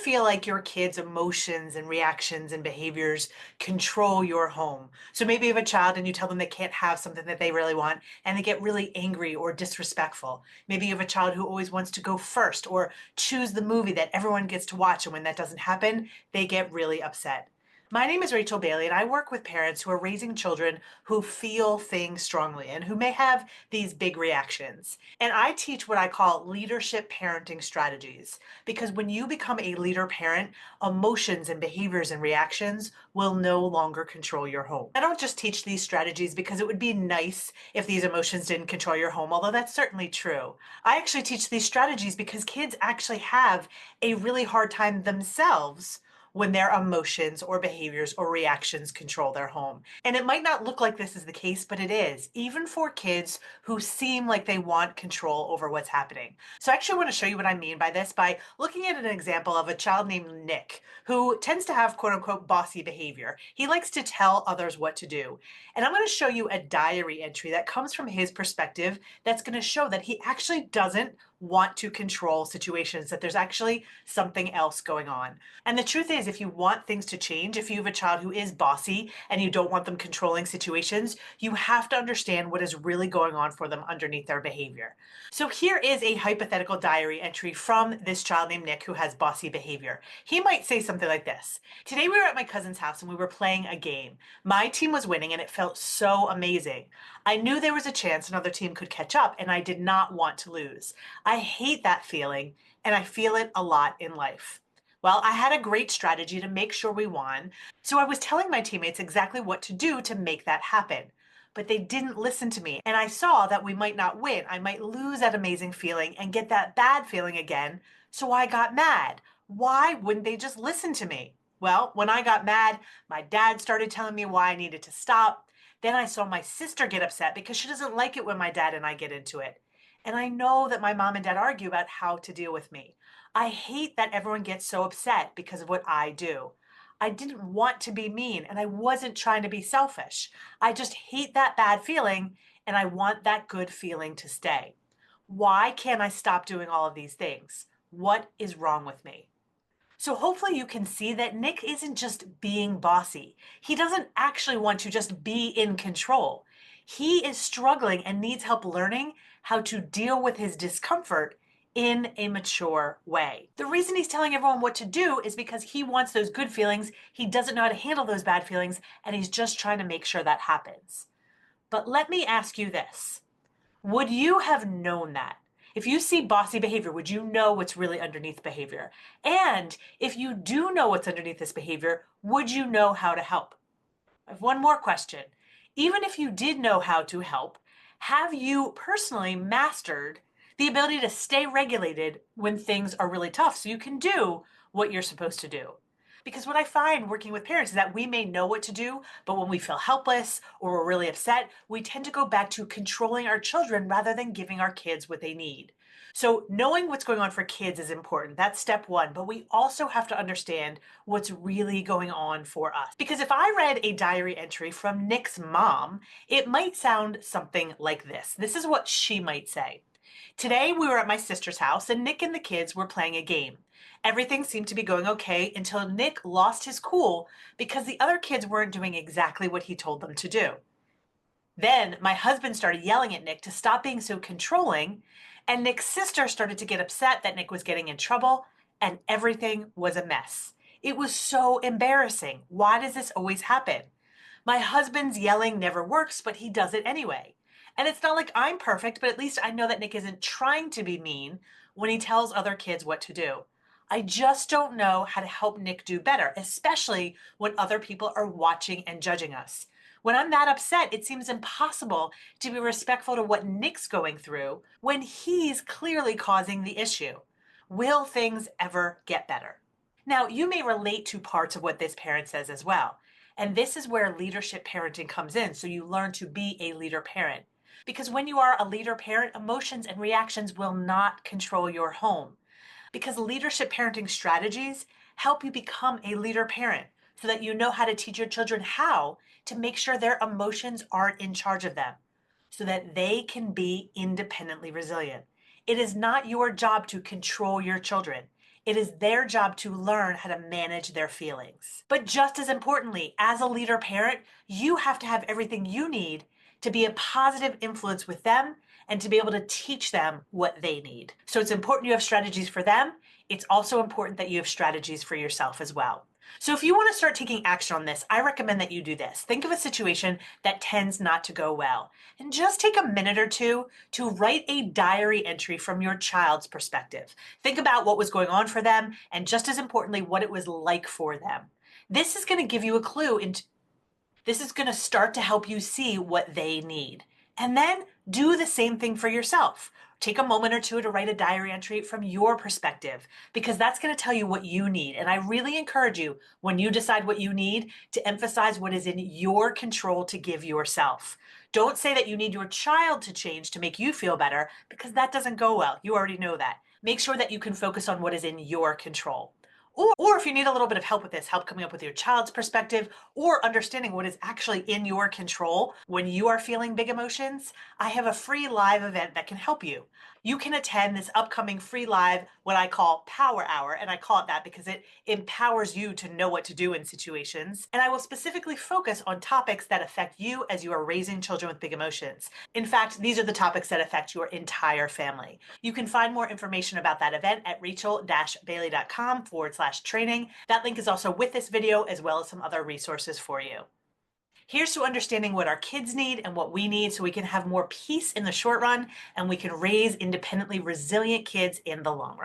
feel like your kids' emotions and reactions and behaviors control your home? So maybe you have a child and you tell them they can't have something that they really want and they get really angry or disrespectful. Maybe you have a child who always wants to go first or choose the movie that everyone gets to watch, and when that doesn't happen, they get really upset. My name is Rachel Bailey, and I work with parents who are raising children who feel things strongly and who may have these big reactions. And I teach what I call leadership parenting strategies, because when you become a leader parent, emotions and behaviors and reactions will no longer control your home. I don't just teach these strategies because it would be nice if these emotions didn't control your home, although that's certainly true. I actually teach these strategies because kids actually have a really hard time themselves when their emotions or behaviors or reactions control their home. And it might not look like this is the case, but it is, even for kids who seem like they want control over what's happening. So I actually want to show you what I mean by this by looking at an example of a child named Nick, who tends to have quote unquote bossy behavior. He likes to tell others what to do. And I'm going to show you a diary entry that comes from his perspective that's going to show that he actually doesn't want to control situations, that there's actually something else going on. And the truth is, if you want things to change, if you have a child who is bossy and you don't want them controlling situations, you have to understand what is really going on for them underneath their behavior. So here is a hypothetical diary entry from this child named Nick who has bossy behavior. He might say something like this: "Today we were at my cousin's house and we were playing a game. My team was winning and it felt so amazing. I knew there was a chance another team could catch up and I did not want to lose. I hate that feeling, and I feel it a lot in life. Well, I had a great strategy to make sure we won, so I was telling my teammates exactly what to do to make that happen. But they didn't listen to me, and I saw that we might not win. I might lose that amazing feeling and get that bad feeling again, so I got mad. Why wouldn't they just listen to me? Well, when I got mad, my dad started telling me why I needed to stop. Then I saw my sister get upset because she doesn't like it when my dad and I get into it. And I know that my mom and dad argue about how to deal with me. I hate that everyone gets so upset because of what I do. I didn't want to be mean and I wasn't trying to be selfish. I just hate that bad feeling and I want that good feeling to stay. Why can't I stop doing all of these things? What is wrong with me?" So hopefully you can see that Nick isn't just being bossy. He doesn't actually want to just be in control. He is struggling and needs help learning how to deal with his discomfort in a mature way. The reason he's telling everyone what to do is because he wants those good feelings, he doesn't know how to handle those bad feelings, and he's just trying to make sure that happens. But let me ask you this. Would you have known that? If you see bossy behavior, would you know what's really underneath behavior? And if you do know what's underneath this behavior, would you know how to help? I have one more question. Even if you did know how to help, have you personally mastered the ability to stay regulated when things are really tough so you can do what you're supposed to do? Because what I find working with parents is that we may know what to do, but when we feel helpless or we're really upset, we tend to go back to controlling our children rather than giving our kids what they need. So knowing what's going on for kids is important. That's step one. But we also have to understand what's really going on for us. Because if I read a diary entry from Nick's mom, it might sound something like this. This is what she might say. "Today we were at my sister's house and Nick and the kids were playing a game. Everything seemed to be going okay until Nick lost his cool because the other kids weren't doing exactly what he told them to do. Then my husband started yelling at Nick to stop being so controlling, and Nick's sister started to get upset that Nick was getting in trouble, and everything was a mess. It was so embarrassing. Why does this always happen? My husband's yelling never works, but he does it anyway. And it's not like I'm perfect, but at least I know that Nick isn't trying to be mean when he tells other kids what to do. I just don't know how to help Nick do better, especially when other people are watching and judging us. When I'm that upset, it seems impossible to be respectful to what Nick's going through when he's clearly causing the issue. Will things ever get better?" Now, you may relate to parts of what this parent says as well. And this is where leadership parenting comes in. So you learn to be a leader parent. Because when you are a leader parent, emotions and reactions will not control your home. Because leadership parenting strategies help you become a leader parent so that you know how to teach your children how to make sure their emotions aren't in charge of them so that they can be independently resilient. It is not your job to control your children. It is their job to learn how to manage their feelings. But just as importantly, as a leader parent, you have to have everything you need to be a positive influence with them and to be able to teach them what they need. So it's important you have strategies for them. It's also important that you have strategies for yourself as well. So if you want to start taking action on this, I recommend that you do this. Think of a situation that tends not to go well, and just take a minute or two to write a diary entry from your child's perspective. Think about what was going on for them, and just as importantly, what it was like for them. This is going to give you a clue into this is going to start to help you see what they need. And then do the same thing for yourself. Take a moment or two to write a diary entry from your perspective, because that's going to tell you what you need. And I really encourage you, when you decide what you need, to emphasize what is in your control to give yourself. Don't say that you need your child to change to make you feel better, because that doesn't go well. You already know that. Make sure that you can focus on what is in your control. Or if you need a little bit of help with this, help coming up with your child's perspective or understanding what is actually in your control when you are feeling big emotions, I have a free live event that can help you. You can attend this upcoming free live, what I call Power Hour, and I call it that because it empowers you to know what to do in situations. And I will specifically focus on topics that affect you as you are raising children with big emotions. In fact, these are the topics that affect your entire family. You can find more information about that event at rachel-bailey.com/training. That link is also with this video, as well as some other resources for you. Here's to understanding what our kids need and what we need so we can have more peace in the short run and we can raise independently resilient kids in the long run.